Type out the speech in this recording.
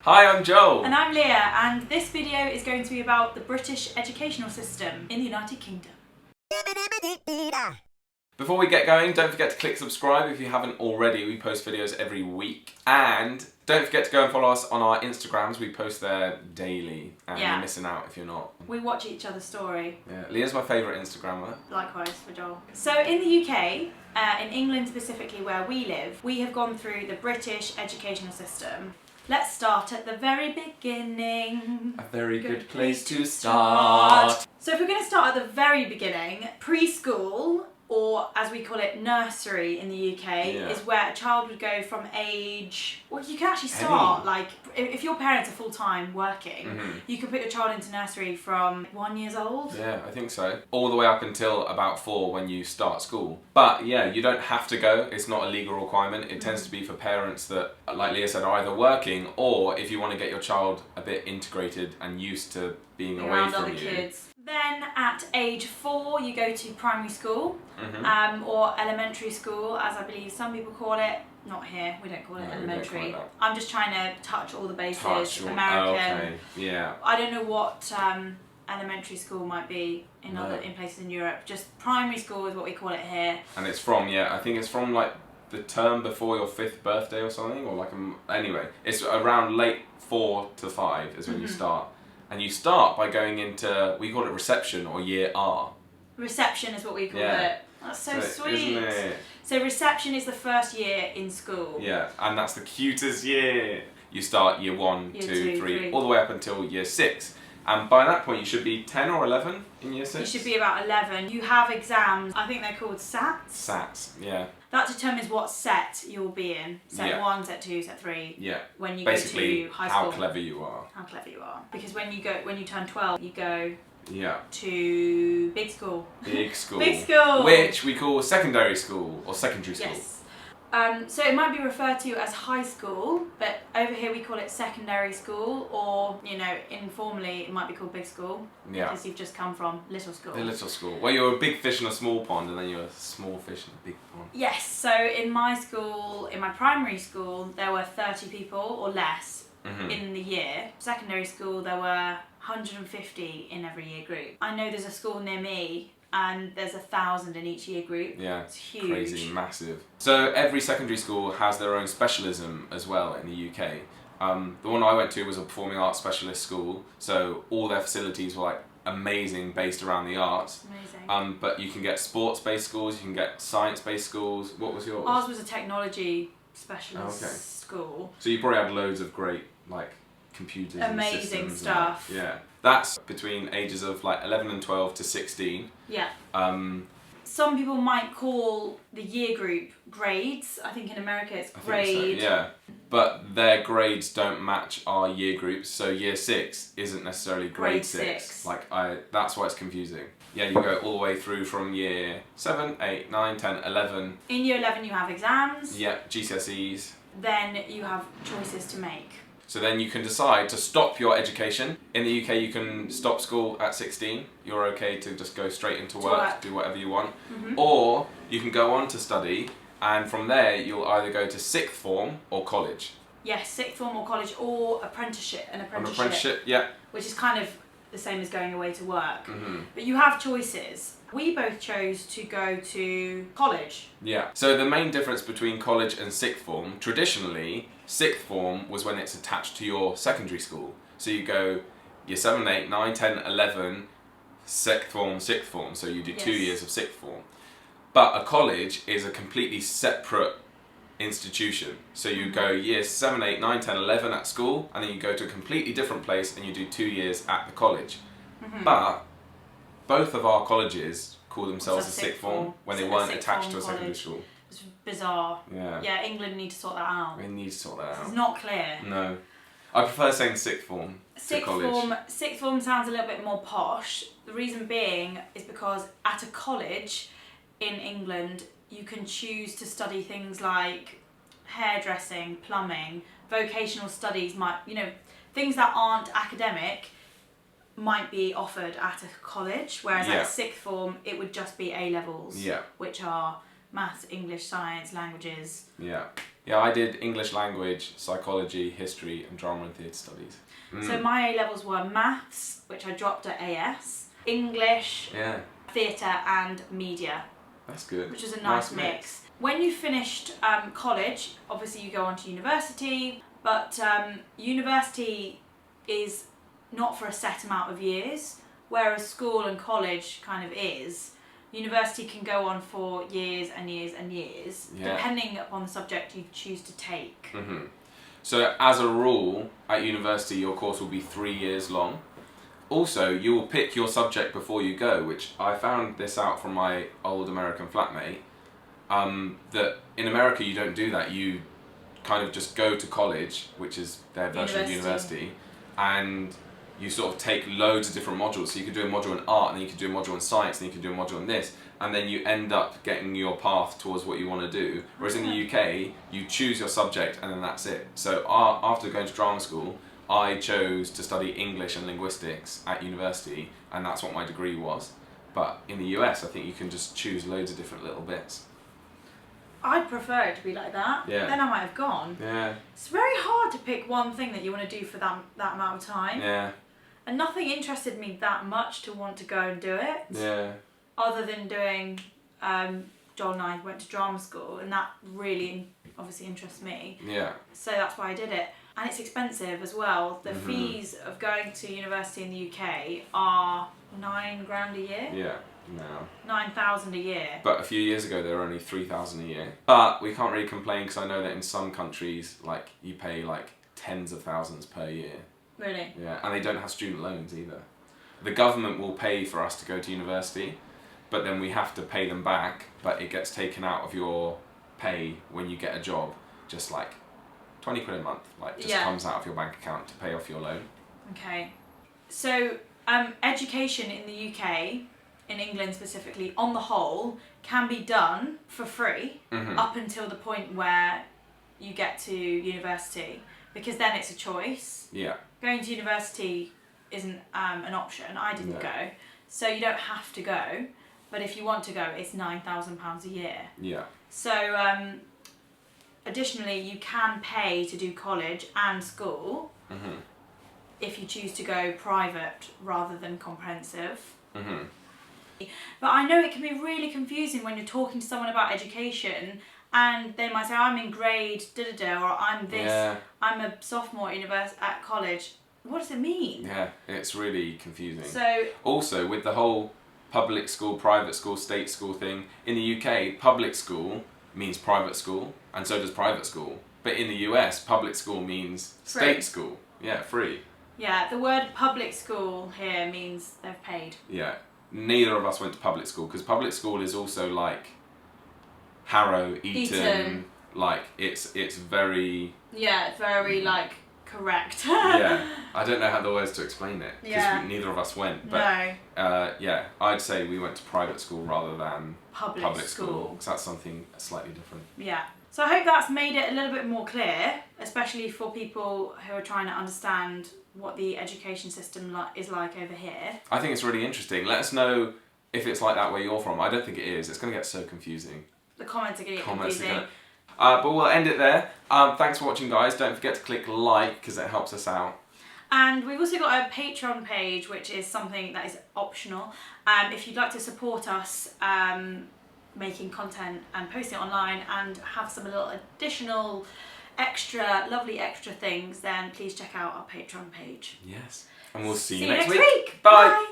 Hi, I'm Joel. And I'm Leah, and this video is going to be about the British educational system in the United Kingdom. Before we get going, don't forget to click subscribe if you haven't already. We post videos every week. And don't forget to go and follow us on our Instagrams. We post there daily. And you're missing out if you're not. We watch each other's story. Yeah, Leah's my favourite Instagrammer. Likewise for Joel. So in the UK, in England specifically where we live, we have gone through the British educational system. Let's start at the very beginning. A very good place to start. So if we're going to start at the very beginning, preschool, or as we call it, nursery in the UK, is where a child would go from age... Well, you can actually start, like, if your parents are full-time working, you can put your child into nursery from 1 year old. Yeah, I think so. All the way up until about 4 when you start school. But yeah, you don't have to go. It's not a legal requirement. It tends to be for parents that, like Leah said, are either working or if you want to get your child a bit integrated and used to being away around from other you. Kids. Then at age 4 you go to primary school or elementary school, as I believe some people call it. Not here, we don't call it elementary. I'm just trying to touch all the bases. American. Okay. Yeah. I don't know what elementary school might be in in places in Europe. Just primary school is what we call it here. And it's from I think it's from like the term before your 5th birthday or something, or like anyway, it's around late 4 to 5 is when you start. And you start by going into, we call it reception or year R. Reception is what we call it. That's so sweet. Isn't it? So reception is the first year in school. Yeah, and that's the cutest year. You start year 1, 2, 3, all the way up until year 6. And by that point you should be 10 or 11 in year 6? You should be about 11. You have exams, I think they're called SATs. SATs, yeah. That determines what set you'll be in. Set 1, set 2, set 3. Yeah. When you basically, go to high school. how clever you are. How clever you are. Because when you turn 12, you go to big school. Big school. Big school. Which we call secondary school or secondary school. Yes. So it might be referred to as high school, but over here we call it secondary school, or, you know, informally it might be called big school. Yeah. Because you've just come from little school. The little school. Well, you're a big fish in a small pond, and then you're a small fish in a big pond. Yes, so in my school, in my primary school, there were 30 people or less in the year. Secondary school, there were 150 in every year group. I know there's a school near me and there's 1,000 in each year group. Yeah, it's huge. Crazy, massive. So every secondary school has their own specialism as well in the UK. The one I went to was a performing arts specialist school, so all their facilities were like amazing, based around the arts. Amazing. But you can get sports-based schools, you can get science-based schools. What was yours? Ours was a technology specialist school. So you probably had loads of great like computers. Amazing stuff. Yeah. That's between ages of like 11 and 12 to 16. Yeah. Some people might call the year group grades. I think in America it's grade. So, yeah. But their grades don't match our year groups, so year 6 isn't necessarily grade 6. That's why it's confusing. Yeah, you go all the way through from year 7, 8, 9, 10, 11. In year 11 you have exams. Yeah, GCSEs. Then you have choices to make. So then you can decide to stop your education. In the UK you can stop school at 16. You're okay to just go straight into work, do whatever you want. Or you can go on to study, and from there you'll either go to 6th form or college. Yes, 6th form or college, or apprenticeship. An apprenticeship, yeah. Which is kind of the same as going away to work. But you have choices. We both chose to go to college. Yeah. So the main difference between college and 6th form, traditionally, 6th form was when it's attached to your secondary school. So you go year 7, 8, 9, 10, 11, 6th form. So you do 2 years of 6th form. But a college is a completely separate institution. So you go years 7, 8, 9, 10, 11 at school, and then you go to a completely different place and you do 2 years at the college. But both of our colleges call themselves a 6th form when they weren't attached to a secondary school. It's bizarre. Yeah. Yeah, England need to sort that out. We need to sort that out. It's not clear. No. I prefer saying 6th form to college. 6th form sounds a little bit more posh. The reason being is because at a college in England you can choose to study things like hairdressing, plumbing, vocational studies, things that aren't academic might be offered at a college, whereas at a 6th form it would just be A levels, which are maths, English, science, languages. Yeah. Yeah, I did English language, psychology, history, and drama and theatre studies. So my A-levels were maths, which I dropped at AS, English, Yeah, theatre and media, that's good. which was a nice mix. When you finished college, obviously you go on to university, but university is not for a set amount of years, whereas school and college kind of is. University can go on for years and years and years, depending upon the subject you choose to take. So as a rule, at university your course will be 3 years long. Also, you will pick your subject before you go, which I found this out from my old American flatmate, that in America you don't do that. You kind of just go to college, which is their version of university, and you sort of take loads of different modules. So you could do a module in art, and then you could do a module in science, and then you could do a module in this, and then you end up getting your path towards what you want to do. Whereas in the UK, you choose your subject and then that's it. So after going to drama school, I chose to study English and linguistics at university, and that's what my degree was. But in the US, I think you can just choose loads of different little bits. I'd prefer it to be like that. Yeah. Then I might have gone. Yeah. It's very hard to pick one thing that you want to do for that amount of time. Yeah. And nothing interested me that much to want to go and do it. Yeah. Other than doing, Joel and I went to drama school, and that really obviously interests me. Yeah. So that's why I did it. And it's expensive as well. The fees of going to university in the UK are £9,000 a year. Yeah. No. 9,000 a year. But a few years ago they were only 3,000 a year. But we can't really complain because I know that in some countries, like, you pay like tens of thousands per year. Really? Yeah, and they don't have student loans either. The government will pay for us to go to university, but then we have to pay them back, but it gets taken out of your pay when you get a job, just like 20 quid a month, like just comes out of your bank account to pay off your loan. Okay. So, education in the UK, in England specifically, on the whole, can be done for free up until the point where you get to university, because then it's a choice. Yeah. Going to university isn't an option. I didn't go, so you don't have to go. But if you want to go, it's £9,000 a year. Yeah. So, additionally, you can pay to do college and school if you choose to go private rather than comprehensive. But I know it can be really confusing when you're talking to someone about education, and they might say, I'm in grade da-da-da, or I'm this, I'm a sophomore at college. What does it mean? Yeah, it's really confusing. So also, with the whole public school, private school, state school thing, in the UK, public school means private school, and so does private school. But in the US, public school means state school. Yeah, free. Yeah, the word public school here means they've paid. Yeah. Neither of us went to public school, because public school is also like Harrow, Eton. Like it's very... Yeah, it's very like correct. Yeah, I don't know how the words to explain it, because neither of us went. But, yeah, I'd say we went to private school rather than public school, because that's something slightly different. Yeah. So I hope that's made it a little bit more clear, especially for people who are trying to understand what the education system is like over here. I think it's really interesting. Let us know if it's like that where you're from. I don't think it is. It's going to get so confusing. The comments are going to get confusing. But we'll end it there. Thanks for watching, guys. Don't forget to click like, because it helps us out. And we've also got a Patreon page, which is something that is optional. If you'd like to support us making content and posting it online and have some little additional lovely extra things, then please check out our Patreon page. Yes. And we'll see you next week. week. Bye.